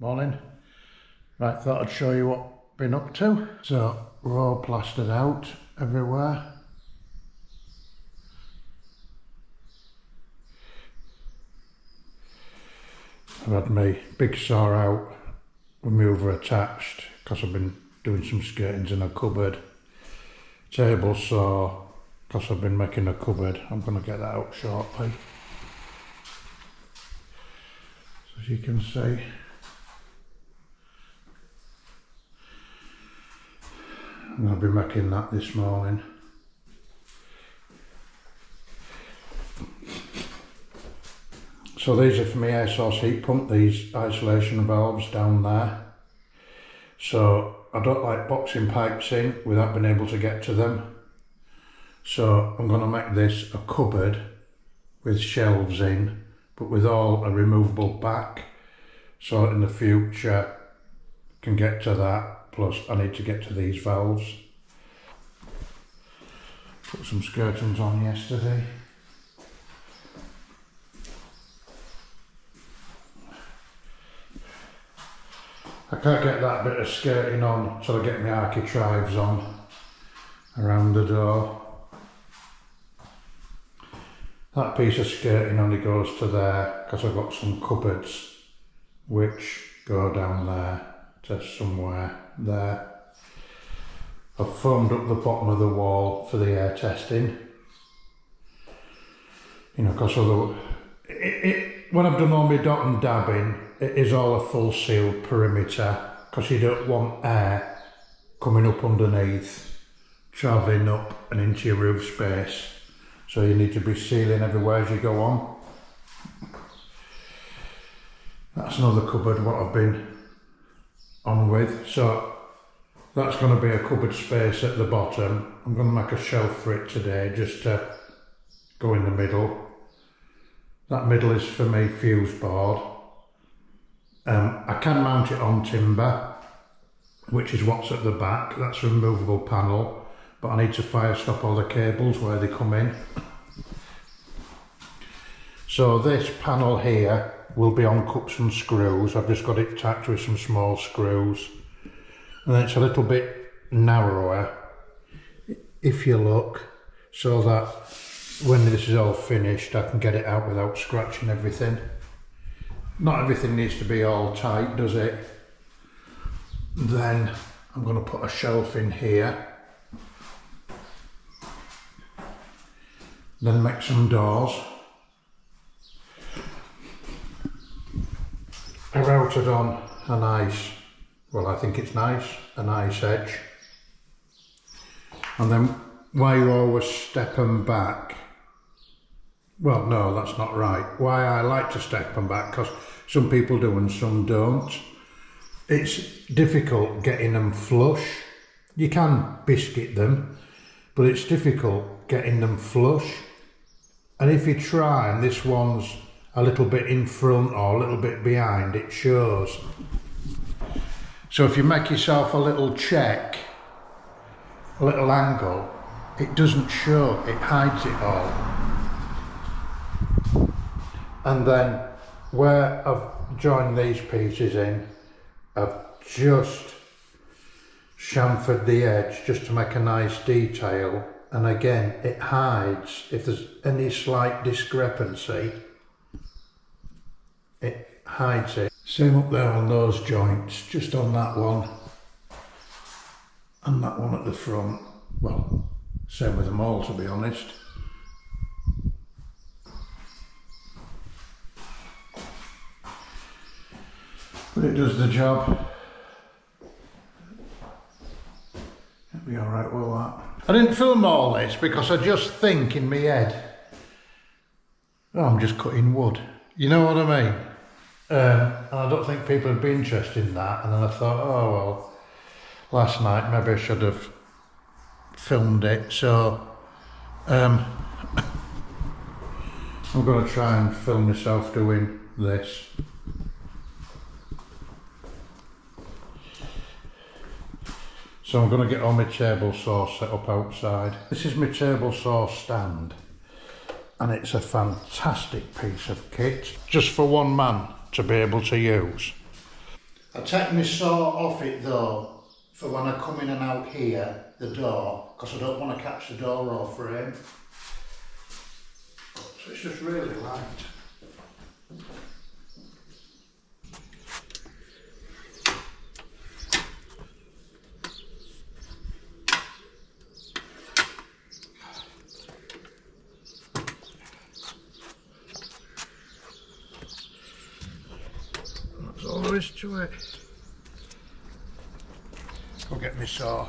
Morning. Right, thought I'd show you what I've been up to. So, we're all plastered out everywhere. I've had my big saw out with my other attached because I've been doing some skirtings in a cupboard. Table saw because I've been making a cupboard. I'm going to get that out shortly. So as you can see, I'm going to be making that this morning. So these are for my air source heat pump, these isolation valves down there. So I don't like boxing pipes in without being able to get to them. So I'm going to make this a cupboard with shelves in, but with all a removable back. So in the future I can get to that. Plus I need to get to these valves. Put some skirtings on yesterday. I can't get that bit of skirting on until I get my architraves on around the door. That piece of skirting only goes to there because I've got some cupboards which go down there to somewhere there. I've foamed up the bottom of the wall for the air testing. You know, because when I've done all my dot and dabbing, it is all a full sealed perimeter because you don't want air coming up underneath, travelling up and into your roof space. So you need to be sealing everywhere as you go on. That's another cupboard what I've been on with. So that's going to be a cupboard space at the bottom. I'm going to make a shelf for it today just to go in the middle. That middle is for me fuse board. I can mount it on timber, which is what's at the back. That's a removable panel, but I need to fire stop all the cables where they come in. So this panel here will be on cups and screws. I've just got it tacked with some small screws. And then it's a little bit narrower, if you look, so that when this is all finished I can get it out without scratching everything. Not everything needs to be all tight, does it? Then I'm going to put a shelf in here. Then make some doors. I routed on a nice, well I think it's nice, a nice edge. And then why you always step them back, well no, that's not right. Why I like to step them back, because some people do and some don't. It's difficult getting them flush. You can biscuit them, but it's difficult getting them flush. And if you try and this one's a little bit in front or a little bit behind, it shows. So if you make yourself a little check, a little angle, it doesn't show, it hides it all. And then where I've joined these pieces in, I've just chamfered the edge just to make a nice detail. And again, it hides if there's any slight discrepancy. It hides it. Same up there on those joints, just on that one and that one at the front. Well, same with them all, to be honest. But it does the job. It'll be alright with that. I didn't film all this because I just think in my head, oh, I'm just cutting wood. You know what I mean? And I don't think people would be interested in that. And then I thought, oh well, last night maybe I should have filmed it. So I'm going to try and film myself doing this. So I'm going to get all my table saw set up outside. This is my table saw stand, and it's a fantastic piece of kit just for one man to be able to use. I take my saw off it though, for when I come in and out here, the door, because I don't want to catch the door or frame. So it's just really light. That's all there is to it. Go get my saw.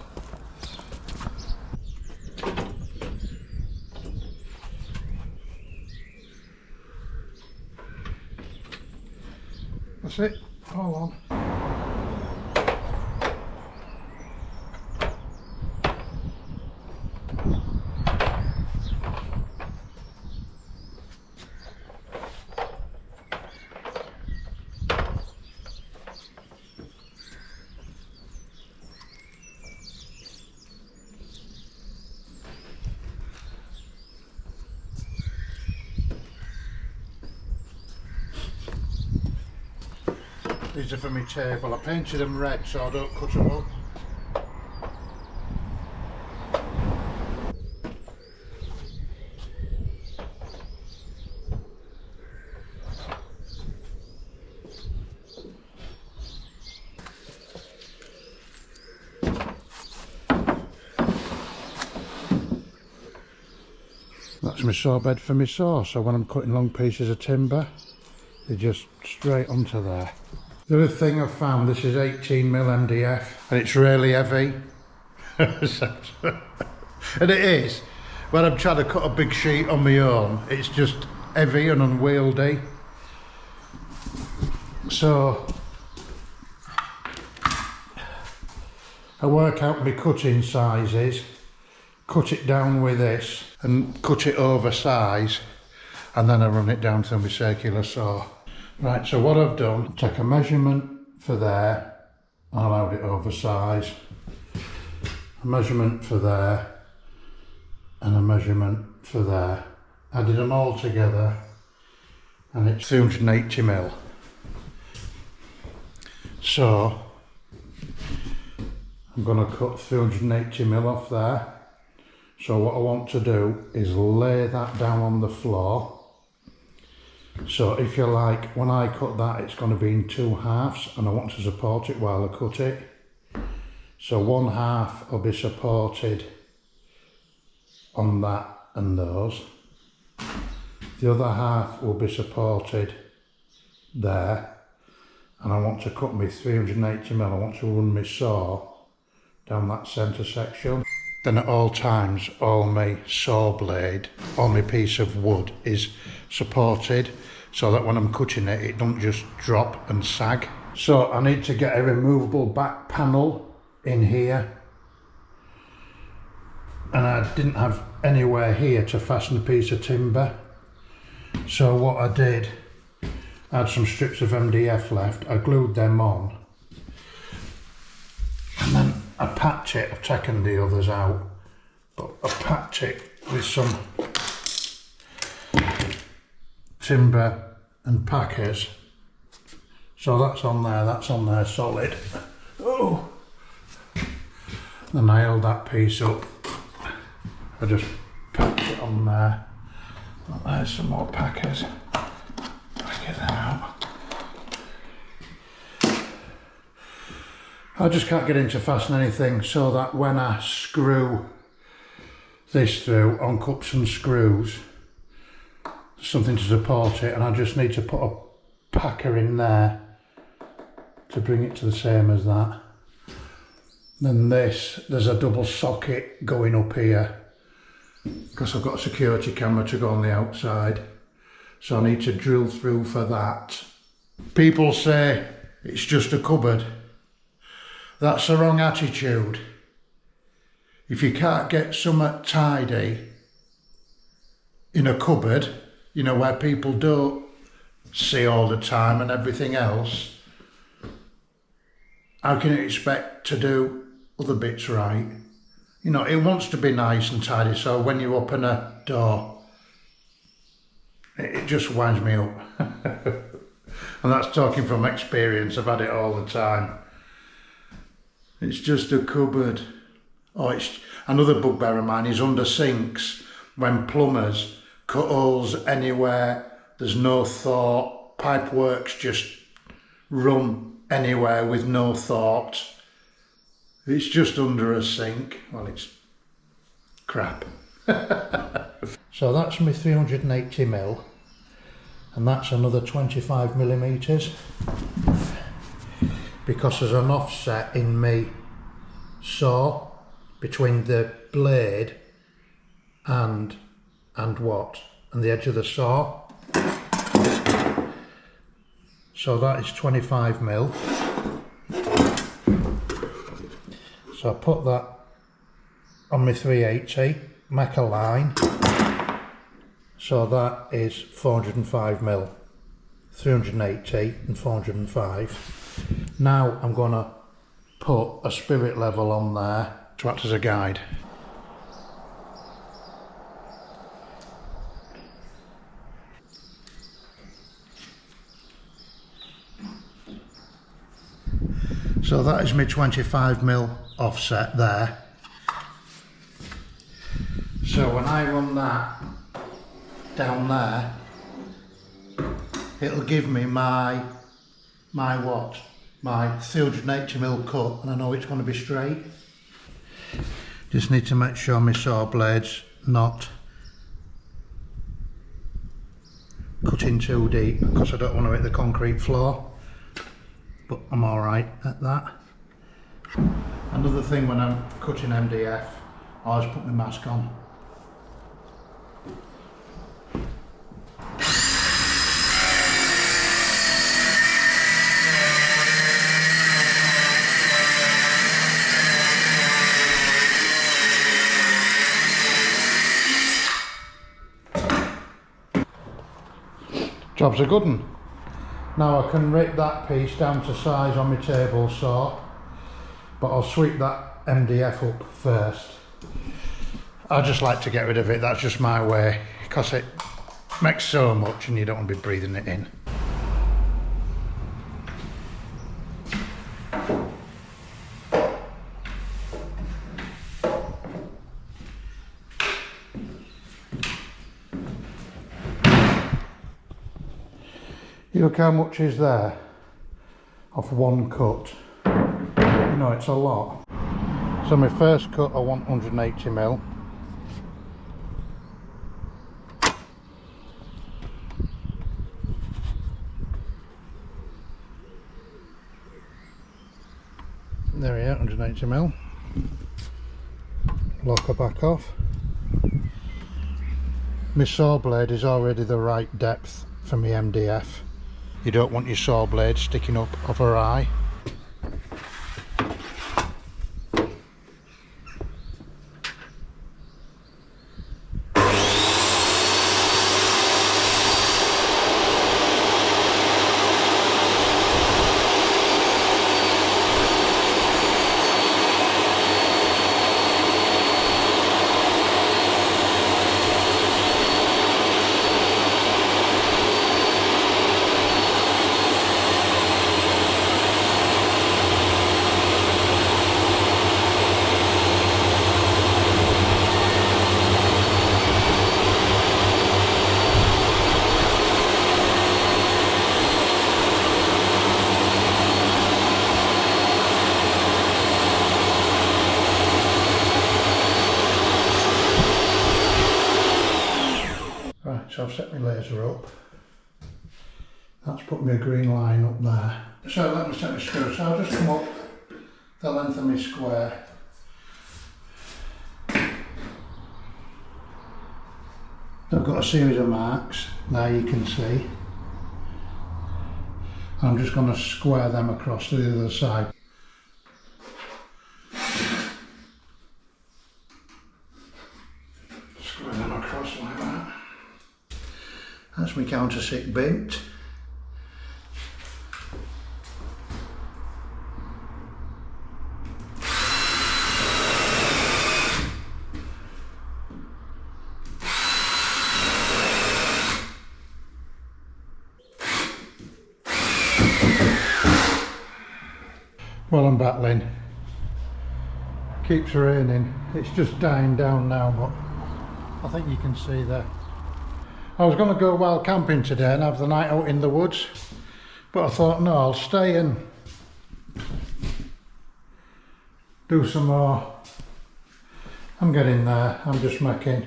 That's it, all on. These are for my table. I painted them red so I don't cut them up. That's my saw bed for my saw, so when I'm cutting long pieces of timber, they're just straight onto there. The other thing I've found, this is 18mm MDF, and it's really heavy. And it is. When I'm trying to cut a big sheet on my own, it's just heavy and unwieldy. So I work out my cutting sizes, cut it down with this, and cut it oversize, and then I run it down through my circular saw. Right, so what I've done, take a measurement for there, I allowed it oversize, a measurement for there, and a measurement for there. I did them all together, and it's 380mm. So I'm going to cut 380mm off there. So what I want to do is lay that down on the floor. So if you like, when I cut that, it's going to be in 2 halves, and I want to support it while I cut it. So 1 half will be supported on that and those. The other half will be supported there, and I want to cut my 380mm. I want to run my saw down that centre section. Then at all times, all my saw blade, all my piece of wood is supported, so that when I'm cutting it, it don't just drop and sag. So I need to get a removable back panel in here, and I didn't have anywhere here to fasten a piece of timber. So what I did, I had some strips of MDF left, I glued them on, and then I patch it. I've taken the others out, but I patch it with some timber and packers. So that's on there solid. Oh! Then I held that piece up. I just packed it on there. Oh, there's some more packers. Get them out. I just can't get in to fasten anything, so that when I screw this through on cups and screws, something to support it, and I just need to put a packer in there to bring it to the same as that. Then this, there's a double socket going up here because I've got a security camera to go on the outside, so I need to drill through for that. People say it's just a cupboard. That's the wrong attitude. If you can't get something tidy in a cupboard, you know, where people don't see all the time and everything else, how can you expect to do other bits right? You know, it wants to be nice and tidy, so when you open a door, it just winds me up. And that's talking from experience, I've had it all the time. It's just a cupboard. Oh, it's another bugbear of mine is under sinks when plumbers cut holes anywhere, there's no thought, pipe works just run anywhere with no thought. It's just under a sink. Well, it's crap. So that's my 380mm, and that's another 25mm, because there's an offset in me saw between the blade and the edge of the saw. So that is 25mm. So I put that on my 380, make a line. So that is 405mm, 380 and 405. Now I'm going to put a spirit level on there to act as a guide. So that is my 25mm offset there. So when I run that down there, it'll give me my 380mm cut, and I know it's going to be straight. Just need to make sure my saw blade's not cutting too deep, because I don't want to hit the concrete floor. But I'm alright at that. Another thing when I'm cutting MDF, I always put my mask on. Job's a good one. Now I can rip that piece down to size on my table saw, but I'll sweep that MDF up first. I just like to get rid of it, that's just my way, because it makes so much and you don't want to be breathing it in. You look how much is there off one cut. You know, it's a lot. So my first cut I want 180mm. There we are, 180mm. Lock her back off. My saw blade is already the right depth for my MDF. You don't want your saw blade sticking up off her eye. So I've set my laser up. That's put me a green line up there. So let me set my screw. So I'll just come up the length of my square. I've got a series of marks there, you can see. I'm just going to square them across to the other side. Square them across like that. That's my countersink bent. Well, I'm battling. Keeps raining. It's just dying down now, but I think you can see there. I was going to go wild camping today and have the night out in the woods, but I thought no, I'll stay and do some more. I'm getting there. I'm just making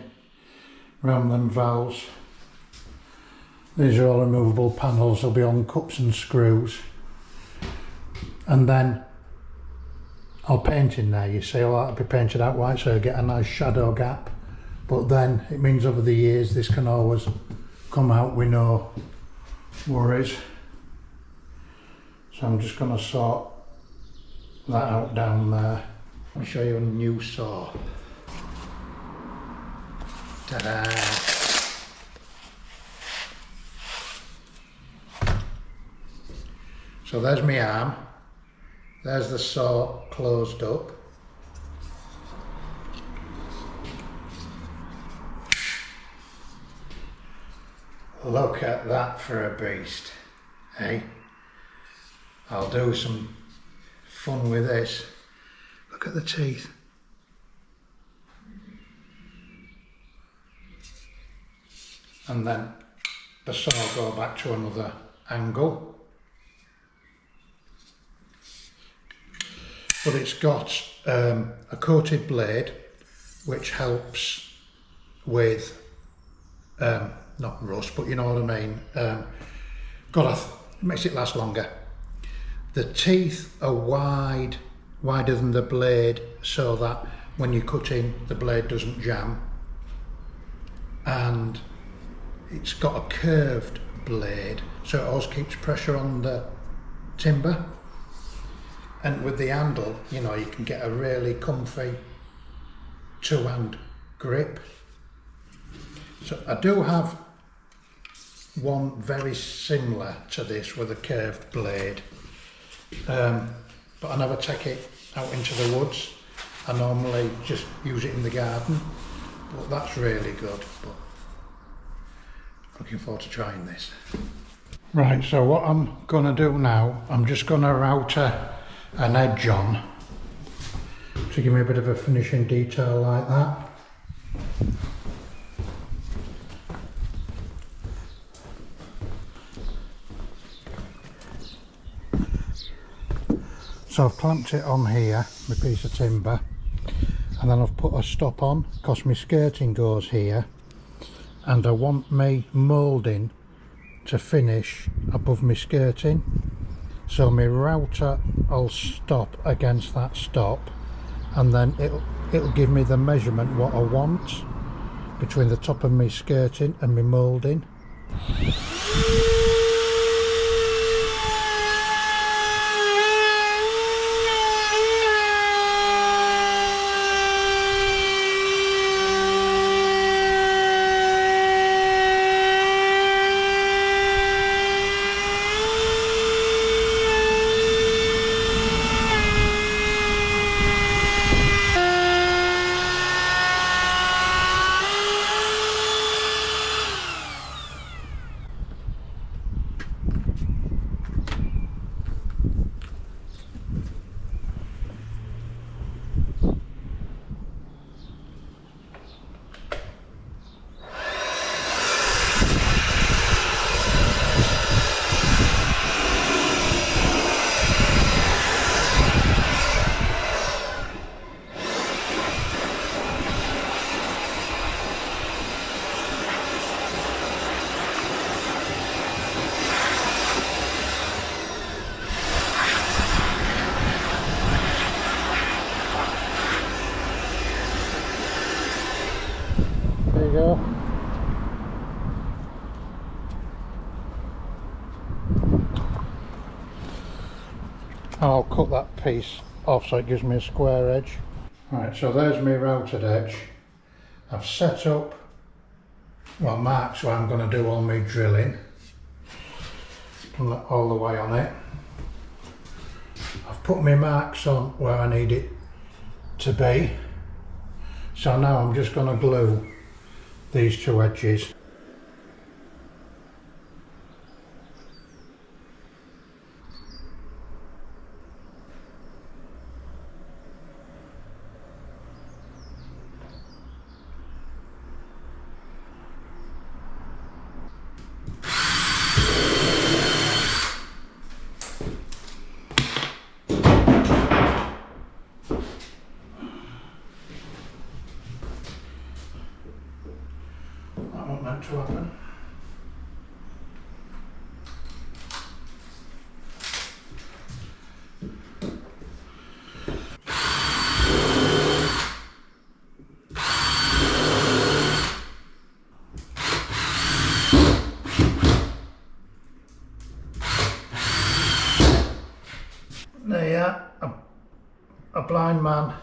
round them valves. These are all removable panels. They'll be on cups and screws, and then I'll paint in there. You see, I'll be painted out white so I get a nice shadow gap, but then it means over the years this can always come out with no worries. So I'm just going to sort that out down there. I'll show you a new saw. Ta-da! So there's my arm. There's the saw closed up. Look at that for a beast, eh? I'll do some fun with this. Look at the teeth. And then the saw will go back to another angle. But it's got a coated blade which helps with not rust, but you know what I mean. Makes it last longer. The teeth are wider than the blade, so that when you cut in, the blade doesn't jam. And it's got a curved blade, so it always keeps pressure on the timber. And with the handle, you know, you can get a really comfy two-hand grip. So I do have one very similar to this with a curved blade, but I never take it out into the woods. I normally just use it in the garden, but that's really good. But looking forward to trying this. Right, so what I'm going to do now, I'm just going to router an edge on to give me a bit of a finishing detail like that. So I've clamped it on here, my piece of timber, and then I've put a stop on because my skirting goes here, and I want my moulding to finish above my skirting. So my router will stop against that stop, and then it'll give me the measurement what I want between the top of my skirting and my moulding. There you go. I'll cut that piece off so it gives me a square edge. Right, so there's my routed edge. I've set up, well, marks where I'm going to do all my drilling. All the way on it. I've put my marks on where I need it to be. So now I'm just going to glue these two edges. there, a blind man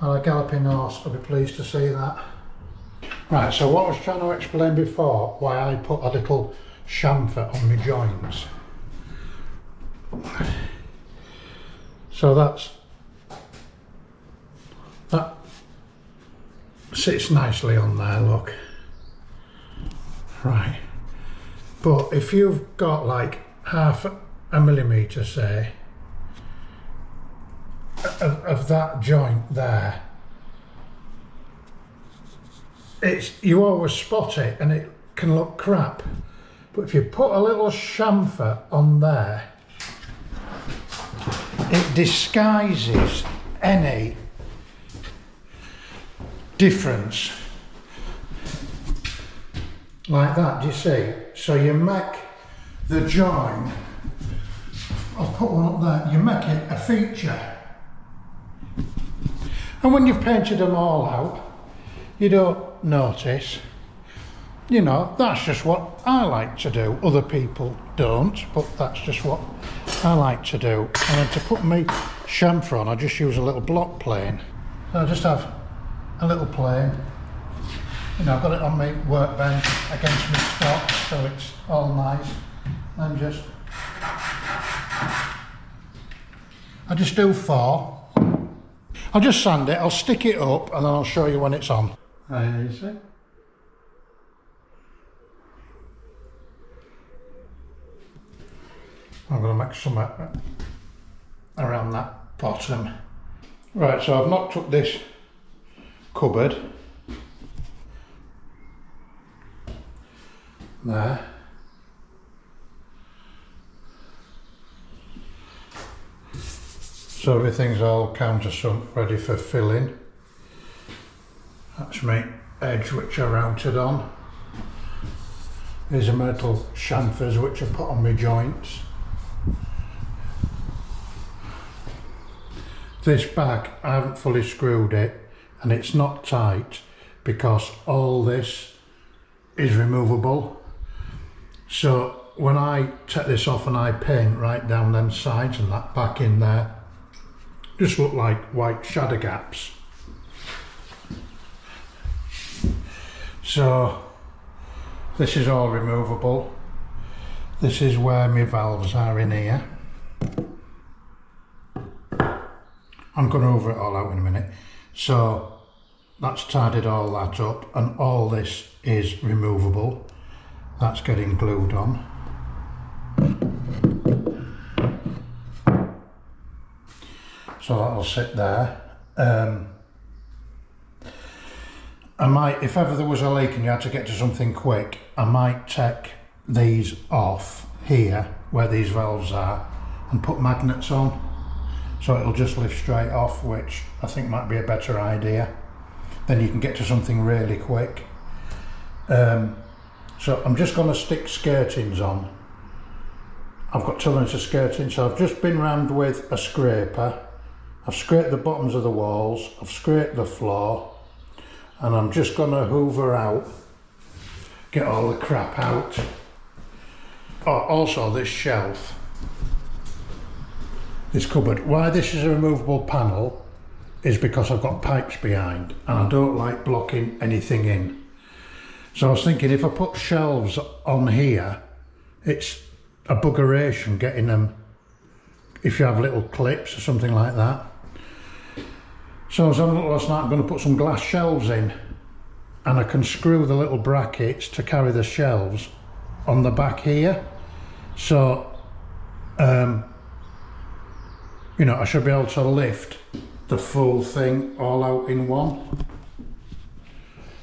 and a galloping horse. I'll be pleased to see that. Right, so what I was trying to explain before, why I put a little chamfer on my joints. So that sits nicely on there, look. Right, but if you've got like half a millimetre, say, of that joint there, you always spot it and it can look crap. But if you put a little chamfer on there, it disguises any difference. Like that, do you see? So you make the join, I'll put one up there, you make it a feature. And when you've painted them all out, you don't notice. You know, that's just what I like to do. Other people don't, but that's just what I like to do. And then to put me chamfer on, I just use a little block plane. So I just have a little plane. You know, I've got it on my workbench against my stock, so it's all nice. And I just do 4. I'll just sand it, I'll stick it up, and then I'll show you when it's on. There you see. I'm going to make some around that bottom. Right, so I've knocked up this cupboard. There. So everything's all countersunk, ready for filling. That's my edge which I routed on. These are metal chamfers which I put on my joints. This bag, I haven't fully screwed it and it's not tight because all this is removable. So when I take this off and I paint right down them sides and that back in there, just look like white shadow gaps. So this is all removable. This is where my valves are in here. I'm going to over it all out in a minute. So that's tidied all that up, and all this is removable. That's getting glued on. So that'll sit there. I might, if ever there was a leak and you had to get to something quick, I might take these off here where these valves are and put magnets on, so it'll just lift straight off, which I think might be a better idea. Then you can get to something really quick. So I'm just going to stick skirtings on. I've got 2 lengths of skirting, so I've just been rammed with a scraper. I've scraped the bottoms of the walls, I've scraped the floor, and I'm just going to hoover out, get all the crap out. Oh, also this shelf, this cupboard. Why this is a removable panel is because I've got pipes behind and I don't like blocking anything in. So I was thinking if I put shelves on here, it's a buggeration getting them, if you have little clips or something like that. So I was having a look last night, I'm going to put some glass shelves in, and I can screw the little brackets to carry the shelves on the back here. So, you know, I should be able to lift the full thing all out in one.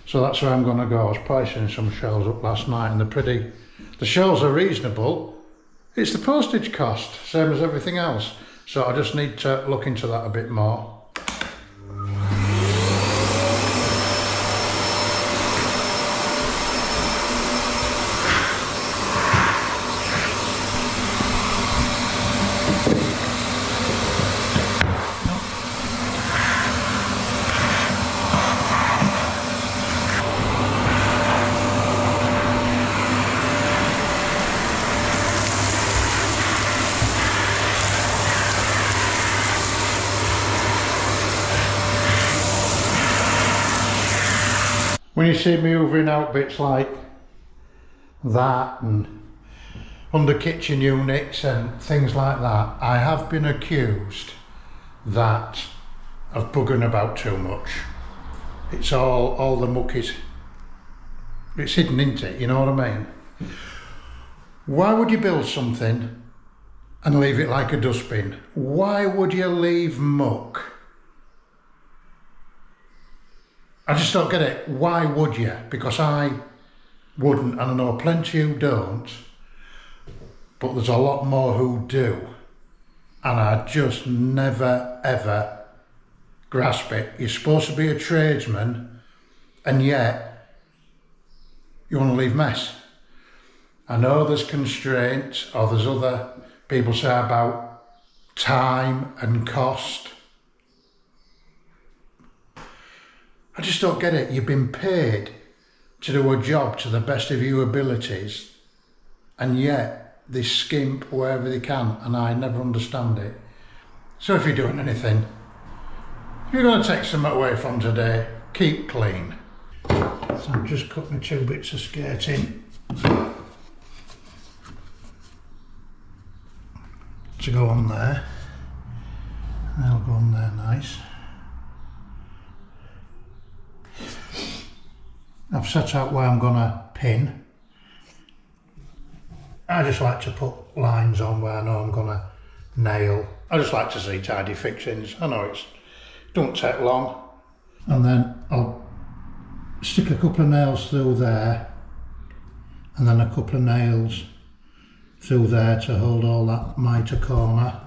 So that's where I'm going to go. I was pricing some shelves up last night and they're pretty, the shelves are reasonable. It's the postage cost, same as everything else. So I just need to look into that a bit more. when you see me hoovering out bits like that and under kitchen units and things like that, I have been accused that of buggering about too much. It's all the muck is, it's hidden into it, you know what I mean? Why would you build something and leave it like a dustbin? Why would you leave muck? I just don't get it. Why would you? Because I wouldn't, and I know plenty who don't, but there's a lot more who do. And I just never ever grasp it. You're supposed to be a tradesman, and yet you want to leave mess. I know there's constraints, or there's other people say about time and cost. I just don't get it. You've been paid to do a job to the best of your abilities, and yet they skimp wherever they can, and I never understand it. So if you're doing anything, if you're going to take something away from today, keep clean. So I'm just cutting 2 bits of skirting to go on there. They'll go on there nice. I've set out where I'm going to pin. I just like to put lines on where I know I'm going to nail. I just like to see tidy fixings. I know it don't take long. And then I'll stick a couple of nails through there, and then a couple of nails through there to hold all that mitre corner.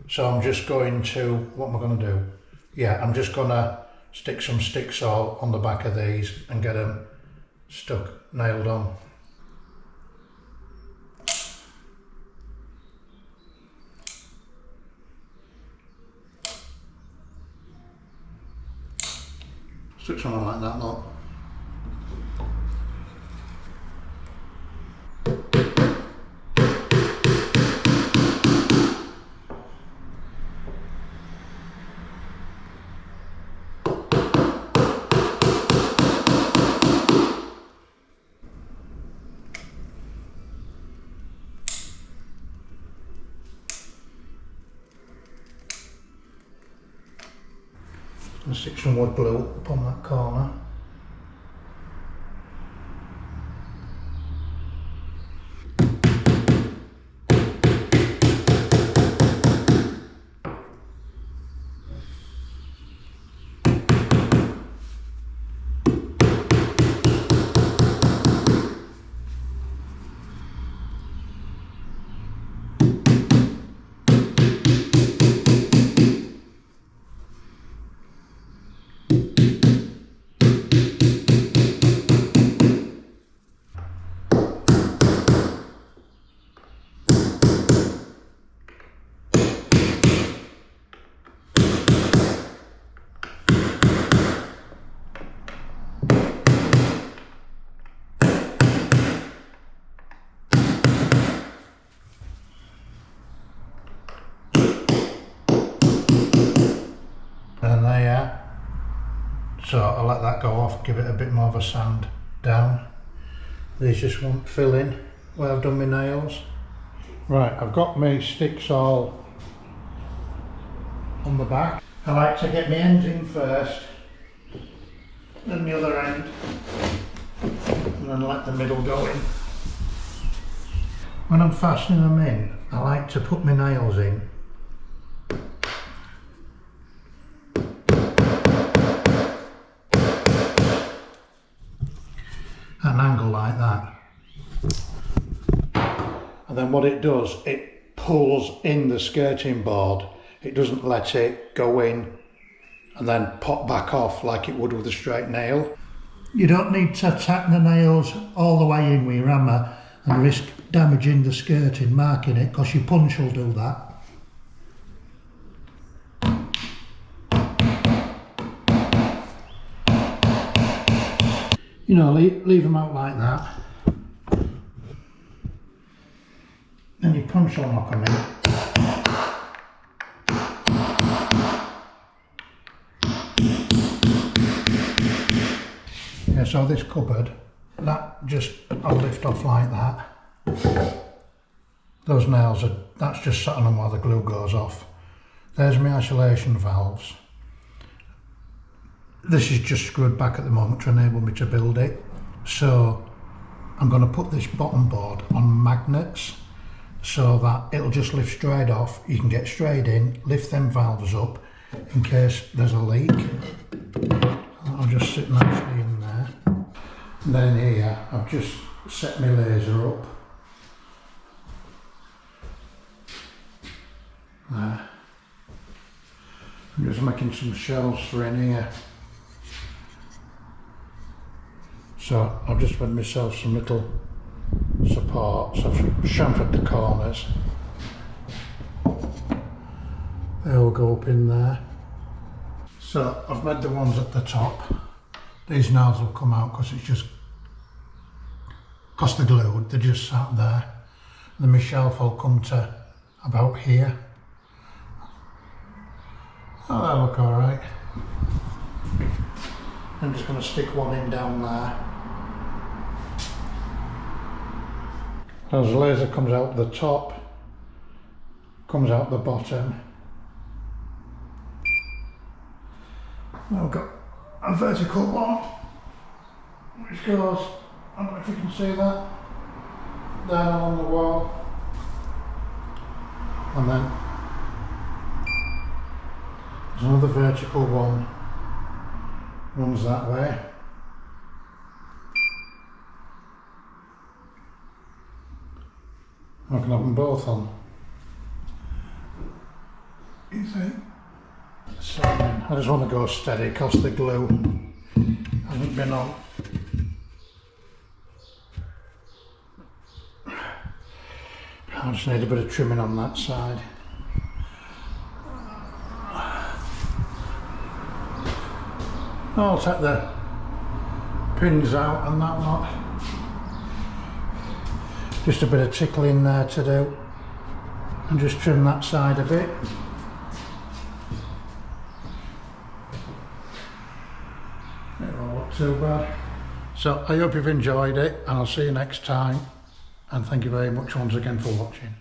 So I'm just going to, what am I going to do? Yeah, I'm just going to stick some stick saw on the back of these and get them stuck, nailed on. Stick something like that, look. And stick some wood glue up on that corner. And there, so I'll let that go off, give it a bit more of a sand down. These just won't fill in where I've done my nails. Right, I've got my sticks all on the back. I like to get my ends in first, then the other end, and then let the middle go in. When I'm fastening them in, I like to put my nails in at an angle like that. And then what it does, it pulls in the skirting board. It doesn't let it go in and then pop back off like it would with a straight nail. You don't need to tack the nails all the way in with your hammer and risk damaging the skirting, marking it, because your punch will do that. You know, leave them out like that, and your punch will knock them in. Okay, so this cupboard, that just, I'll lift off like that. Those nails are, that's just sat on them while the glue goes off. There's my isolation valves. This is just screwed back at the moment to enable me to build it. So I'm going to put this bottom board on magnets so that it'll just lift straight off. You can get straight in, lift them valves up in case there's a leak. I'll just sit nicely in there. And then in here, I've just set my laser up. There. I'm just making some shelves for in here. So I've just made myself some little supports. I've chamfered the corners. They'll go up in there. So I've made the ones at the top. These nails will come out because it's just, because they're glued, they're just sat there. And then my shelf will come to about here. Oh, that'll look alright. I'm just going to stick one in down there. As the laser comes out the top, comes out the bottom. Now I've got a vertical one, which goes, I don't know if you can see that, down along the wall. And then there's another vertical one, runs that way. I can have them both on. You think? So I just want to go steady because the glue hasn't been on. I just need a bit of trimming on that side. I'll take the pins out and that lot. Just a bit of tickling there to do, and just trim that side a bit. It won't look too bad. So I hope you've enjoyed it, and I'll see you next time, and thank you very much once again for watching.